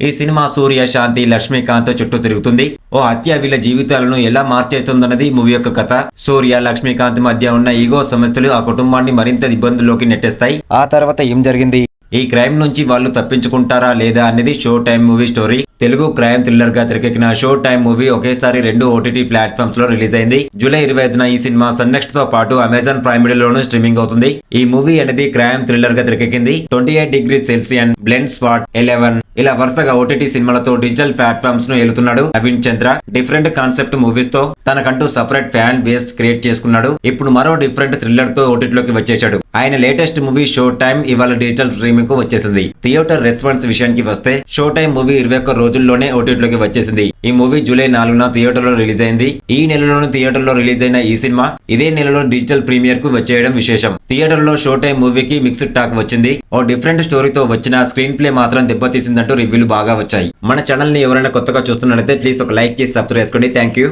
ఈ సినిమా సూర్య, శాంతి, లక్ష్మీకాంత్ చుట్టూ తిరుగుతుంది. ఓ హత్య వీళ్ళ జీవితాలను ఎలా మార్చేస్తుందన్నది మూవీ యొక్క కథ. సూర్య, లక్ష్మీకాంత్ మధ్య ఉన్న ఈగో సమస్యలు ఆ కుటుంబాన్ని మరింత ఇబ్బందుల్లోకి నెట్టేస్తాయి. ఆ తర్వాత ఏం జరిగింది, ఈ క్రైమ్ నుంచి వాళ్ళు తప్పించుకుంటారా లేదా అనేది show time movie story. Telugu crime thriller గా తెరకెక్కిన షో టైమ్ మూవీ ఒకేసారి 2 ఓటీటీ ప్లాట్ఫామ్స్ లో రిలీజ్ అయింది. జూలై 25న ఈ సినిమా సన్ నెక్స్ట్ తో పాటు అమెజాన్ ప్రైమ్ వీడియోలోనూ స్ట్రీమింగ్ అవుతుంది. ఈ మూవీ అనేది క్రైమ్ థ్రిల్లర్ గా తెరకెక్కింది. 28 డిగ్రీస్ సెల్సియస్, బ్లెండ్ స్పాట్, 11 ఇలా వరుసగా ఓటీటీ సినిమాలతో డిజిటల్ ప్లాట్ఫామ్స్ ను ఏలుతున్నాడు నవీన్ చంద్ర. డిఫరెంట్ కాన్సెప్ట్ మూవీస్ తో తనకంటూ సపరేట్ ఫ్యాన్ బేస్ క్రియేట్ చేసుకున్నాడు. ఇప్పుడు మరో డిఫరెంట్ థ్రిల్లర్ తో ఓటీటీలోకి వచ్చేశాడు. ఆయన లేటెస్ట్ మూవీ షో టైమ్ ఇవాళ డిజిటల్ స్ట్రీమింగ్ కు వచ్చేసింది. థియేటర్ రెస్పాన్స్ విషయానికి వస్తే షో టైమ్ మూవీ 21 రోజుల్లోనే ఓటీటీలోకి వచ్చేసింది. ఈ మూవీ జూలై 4న థియేటర్ లో రిలీజ్ అయింది. ఈ నెలలోనే థియేటర్ లో రిలీజ్ అయిన ఈ సినిమా ఇదే నెలలో డిజిటల్ ప్రీమియర్ కు వచ్చేయడం విశేషం. థియేటర్ లో షో టైమ్ మూవీకి మిక్స్డ్ టాక్ వచ్చింది. ఓ డిఫరెంట్ స్టోరీతో వచ్చిన స్క్రీన్ ప్లే మాత్రం దెబ్బతీసిందంటూ రివ్యూలు బాగా వచ్చాయి. మన ఛానల్ ని ఎవరైనా కొత్తగా చూస్తున్నట్లయితే ప్లీజ్ ఒక లైక్ చేసి సబ్స్క్రైబ్ చేసుకోండి. Thank you.